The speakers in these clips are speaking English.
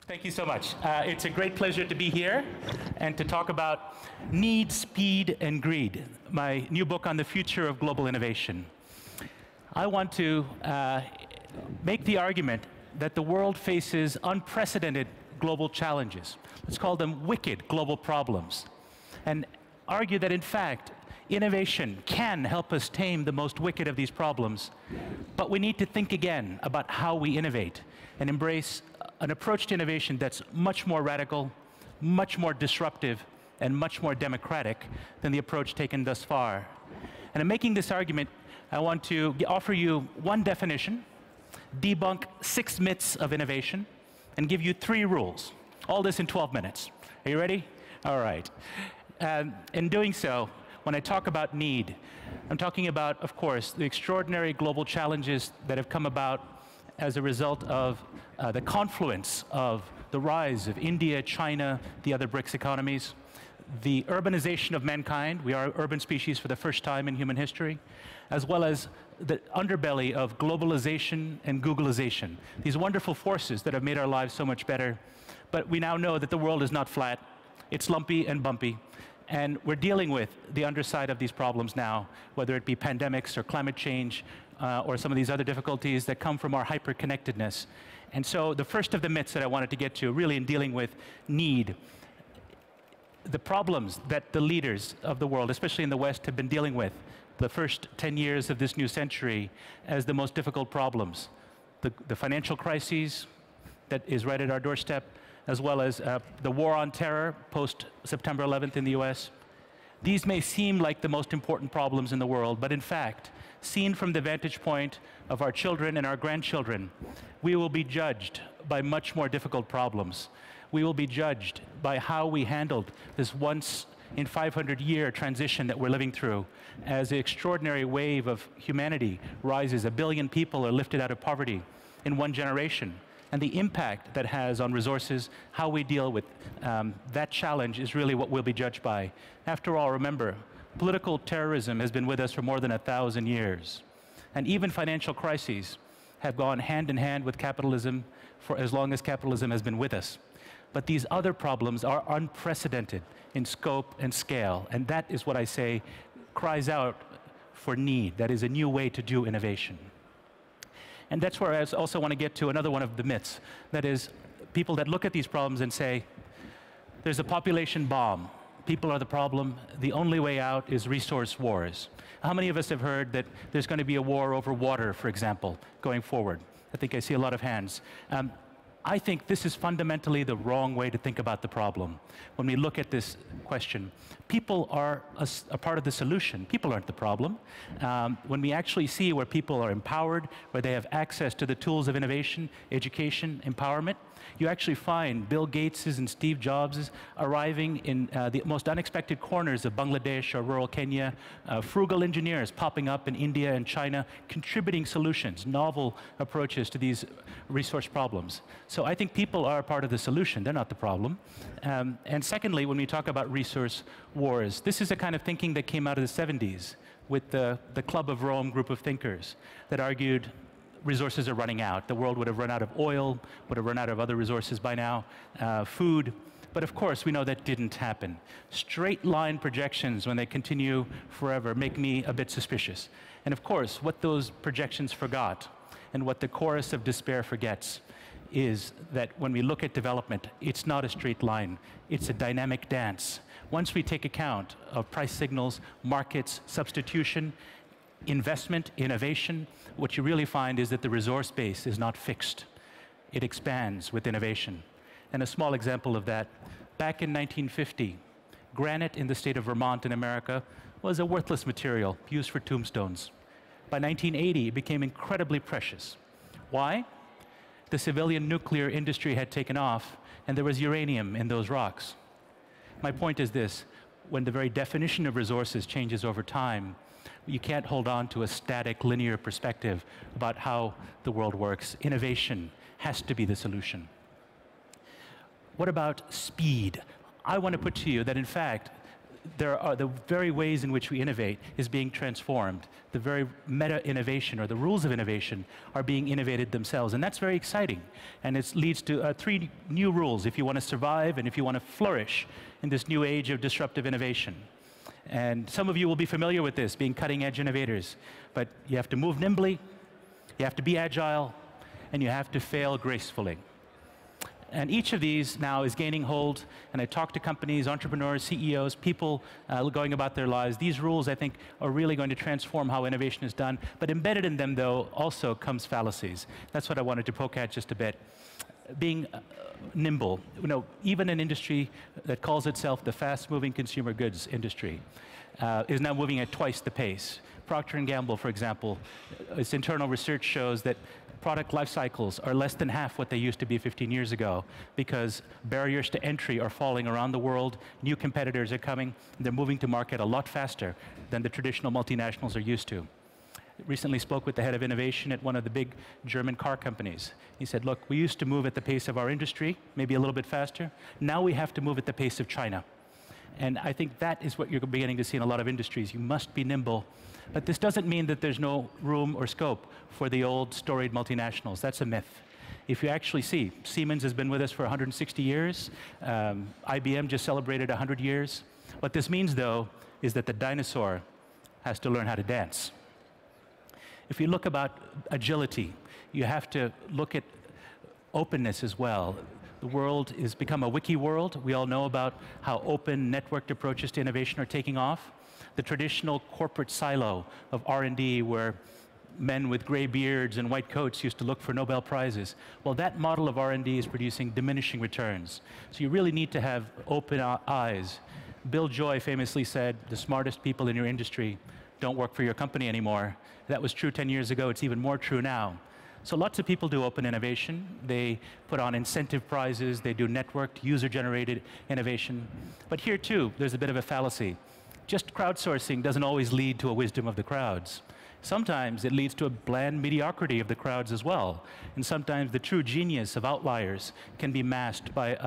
Thank you so much. It's a great pleasure to be here and to talk about Need, Speed, and Greed, my new book on the future of global innovation. I want to make the argument that the world faces unprecedented global challenges. Let's call them wicked global problems, and argue that, in fact, innovation can help us tame the most wicked of these problems, but we need to think again about how we innovate and embrace an approach to innovation that's much more radical, much more disruptive, and much more democratic than the approach taken thus far. And in making this argument, I want to offer you one definition, debunk 6 myths of innovation, and give you 3 rules. All this in 12 minutes. Are you ready? All right. In doing so, when I talk about need, I'm talking about, of course, the extraordinary global challenges that have come about as a result of the confluence of the rise of India, China, the other BRICS economies, the urbanization of mankind. We are an urban species for the first time in human history, as well as the underbelly of globalization and Googleization, these wonderful forces that have made our lives so much better. But we now know that the world is not flat. It's lumpy and bumpy. And we're dealing with the underside of these problems now, whether it be pandemics or climate change or some of these other difficulties that come from our hyper-connectedness. And so the first of the myths that I wanted to get to, really in dealing with need, the problems that the leaders of the world, especially in the West, have been dealing with the first 10 years of this new century as the most difficult problems. The financial crises that is right at our doorstep, as well as the war on terror post-September 11th in the US. These may seem like the most important problems in the world, but in fact, seen from the vantage point of our children and our grandchildren, we will be judged by much more difficult problems. We will be judged by how we handled this once in 500-year transition that we're living through as the extraordinary wave of humanity rises. 1 billion people are lifted out of poverty in 1 generation. And the impact that has on resources, how we deal with that challenge is really what we'll be judged by. After all, remember, political terrorism has been with us for more than 1,000 years. And even financial crises have gone hand in hand with capitalism for as long as capitalism has been with us. But these other problems are unprecedented in scope and scale. And that is what I say cries out for need. That is a new way to do innovation. And that's where I also want to get to another one of the myths. That is, people that look at these problems and say, there's a population bomb. People are the problem. The only way out is resource wars. How many of us have heard that there's going to be a war over water, for example, going forward? I think I see a lot of hands. I think this is fundamentally the wrong way to think about the problem. When we look at this question, people are a part of the solution. People aren't the problem. When we actually see where people are empowered, where they have access to the tools of innovation, education, empowerment, you actually find Bill Gateses and Steve Jobses arriving in the most unexpected corners of Bangladesh or rural Kenya, frugal engineers popping up in India and China, contributing solutions, novel approaches to these resource problems. So I think people are part of the solution. They're not the problem. And secondly, when we talk about resource wars, this is the kind of thinking that came out of the 70s with the Club of Rome group of thinkers that argued resources are running out. The world would have run out of oil, would have run out of other resources by now, food. But of course, we know that didn't happen. Straight line projections, when they continue forever, make me a bit suspicious. And of course, what those projections forgot, and what the chorus of despair forgets, is that when we look at development, it's not a straight line. It's a dynamic dance. Once we take account of price signals, markets, substitution, investment, innovation, what you really find is that the resource base is not fixed. It expands with innovation. And a small example of that, back in 1950, granite in the state of Vermont in America was a worthless material used for tombstones. By 1980, it became incredibly precious. Why? The civilian nuclear industry had taken off, and there was uranium in those rocks. My point is this: when the very definition of resources changes over time, you can't hold on to a static, linear perspective about how the world works. Innovation has to be the solution. What about speed? I want to put to you that, in fact, the very ways in which we innovate is being transformed. The very meta-innovation, or the rules of innovation, are being innovated themselves, and that's very exciting. And it leads to 3 new rules if you want to survive and if you want to flourish in this new age of disruptive innovation. And some of you will be familiar with this, being cutting-edge innovators. But you have to move nimbly, you have to be agile, and you have to fail gracefully. And each of these now is gaining hold, and I talk to companies, entrepreneurs, CEOs, people going about their lives. These rules, I think, are really going to transform how innovation is done. But embedded in them, though, also comes fallacies. That's what I wanted to poke at just a bit. Being nimble. You know, even an industry that calls itself the fast-moving consumer goods industry is now moving at twice the pace. Procter & Gamble, for example, its internal research shows that product life cycles are less than half what they used to be 15 years ago because barriers to entry are falling around the world, new competitors are coming, and they're moving to market a lot faster than the traditional multinationals are used to. Recently spoke with the head of innovation at one of the big German car companies. He said, look, we used to move at the pace of our industry, maybe a little bit faster. Now we have to move at the pace of China. And I think that is what you're beginning to see in a lot of industries. You must be nimble. But this doesn't mean that there's no room or scope for the old storied multinationals. That's a myth. If you actually see, Siemens has been with us for 160 years. IBM just celebrated 100 years. What this means, though, is that the dinosaur has to learn how to dance. If you look about agility, you have to look at openness as well. The world has become a wiki world. We all know about how open, networked approaches to innovation are taking off. The traditional corporate silo of R&D, where men with gray beards and white coats used to look for Nobel Prizes. Well, that model of R&D is producing diminishing returns. So you really need to have open eyes. Bill Joy famously said, the smartest people in your industry don't work for your company anymore. That was true 10 years ago. It's even more true now. So lots of people do open innovation. They put on incentive prizes. They do networked, user-generated innovation. But here, too, there's a bit of a fallacy. Just crowdsourcing doesn't always lead to a wisdom of the crowds. Sometimes it leads to a bland mediocrity of the crowds as well. And sometimes the true genius of outliers can be masked by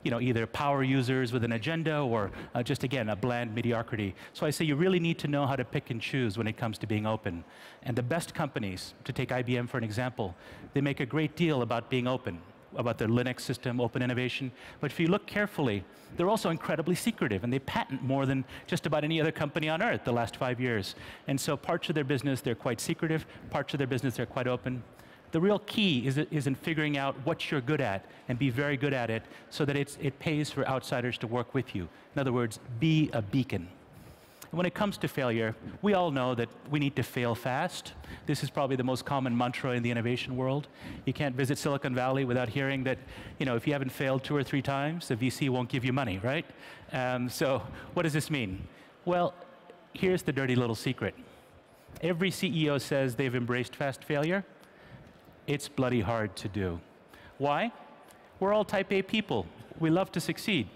either power users with an agenda or just, again, a bland mediocrity. So I say you really need to know how to pick and choose when it comes to being open. And the best companies, to take IBM for an example, they make a great deal about being open, about their Linux system, open innovation. But if you look carefully, they're also incredibly secretive, and they patent more than just about any other company on earth the last 5 years. And so parts of their business, they're quite secretive. Parts of their business, they're quite open. The real key is in figuring out what you're good at and be very good at it so that it pays for outsiders to work with you. In other words, be a beacon. When it comes to failure, we all know that we need to fail fast. This is probably the most common mantra in the innovation world. You can't visit Silicon Valley without hearing that, if you haven't failed 2 or 3 times, the VC won't give you money, right? So what does this mean? Well, here's the dirty little secret. Every CEO says they've embraced fast failure. It's bloody hard to do. Why? We're all type A people. We love to succeed.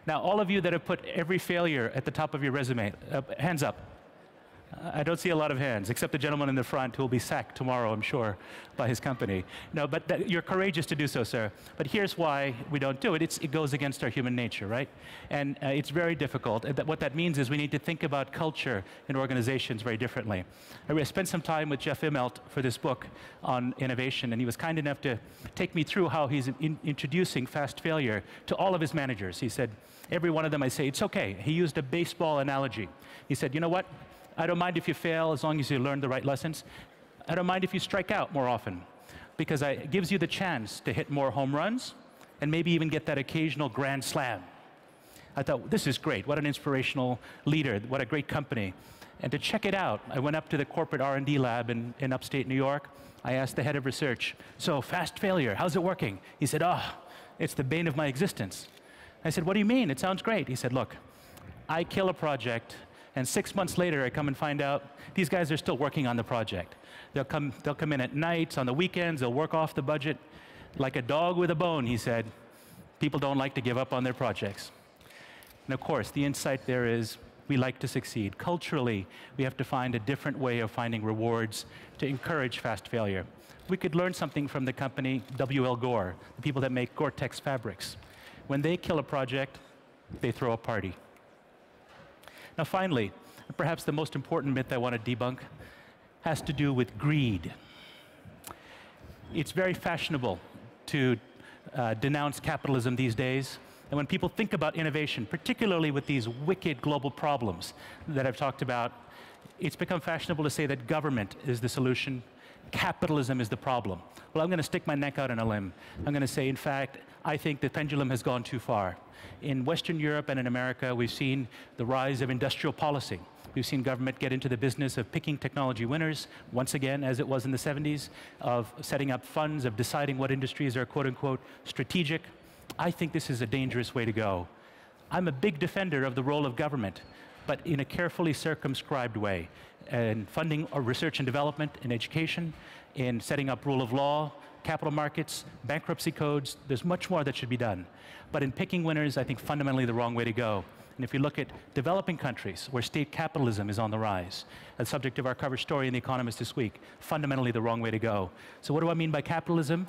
Now, all of you that have put every failure at the top of your resume, hands up. I don't see a lot of hands, except the gentleman in the front who will be sacked tomorrow, I'm sure, by his company. No, but you're courageous to do so, sir. But here's why we don't do it. It goes against our human nature, right? And it's very difficult. What that means is we need to think about culture in organizations very differently. I spent some time with Jeff Immelt for this book on innovation, and he was kind enough to take me through how he's introducing fast failure to all of his managers. He said, every one of them, I say, it's okay. He used a baseball analogy. He said, you know what? I don't mind if you fail as long as you learn the right lessons. I don't mind if you strike out more often because it gives you the chance to hit more home runs and maybe even get that occasional grand slam. I thought, this is great. What an inspirational leader. What a great company. And to check it out, I went up to the corporate R&D lab in upstate New York. I asked the head of research, so fast failure, how's it working? He said, it's the bane of my existence. I said, what do you mean? It sounds great. He said, look, I kill a project, and 6 months later, I come and find out these guys are still working on the project. They'll come in at nights, on the weekends, they'll work off the budget. Like a dog with a bone, he said, people don't like to give up on their projects. And of course, the insight there is we like to succeed. Culturally, we have to find a different way of finding rewards to encourage fast failure. We could learn something from the company W.L. Gore, the people that make Gore-Tex fabrics. When they kill a project, they throw a party. Now finally, perhaps the most important myth I want to debunk has to do with greed. It's very fashionable to denounce capitalism these days. And when people think about innovation, particularly with these wicked global problems that I've talked about, it's become fashionable to say that government is the solution, capitalism is the problem. Well, I'm going to stick my neck out on a limb. I'm going to say, in fact, I think the pendulum has gone too far. In Western Europe and in America, we've seen the rise of industrial policy. We've seen government get into the business of picking technology winners, once again, as it was in the 70s, of setting up funds, of deciding what industries are quote-unquote strategic. I think this is a dangerous way to go. I'm a big defender of the role of government, but in a carefully circumscribed way, in funding research and development, in education, in setting up rule of law, capital markets, bankruptcy codes. There's much more that should be done. But in picking winners, I think fundamentally the wrong way to go. And if you look at developing countries where state capitalism is on the rise, the subject of our cover story in The Economist this week, fundamentally the wrong way to go. So what do I mean by capitalism?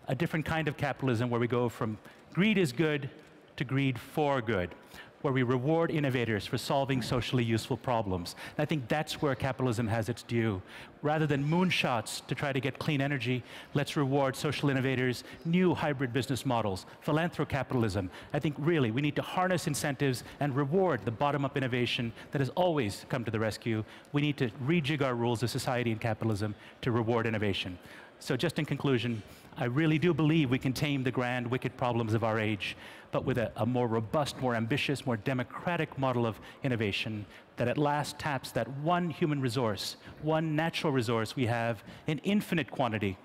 A different kind of capitalism where we go from greed is good to greed for good, where we reward innovators for solving socially useful problems. And I think that's where capitalism has its due. Rather than moonshots to try to get clean energy, let's reward social innovators, new hybrid business models, philanthrocapitalism. I think really we need to harness incentives and reward the bottom-up innovation that has always come to the rescue. We need to rejig our rules of society and capitalism to reward innovation. So just in conclusion, I really do believe we can tame the grand, wicked problems of our age, but with a more robust, more ambitious, more democratic model of innovation that at last taps that one human resource, one natural resource we have in infinite quantity,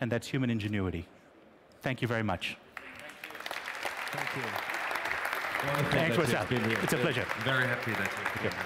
and that's human ingenuity. Thank you very much. Thank you. Thanks, what's up? It's a pleasure. Very happy that you're here.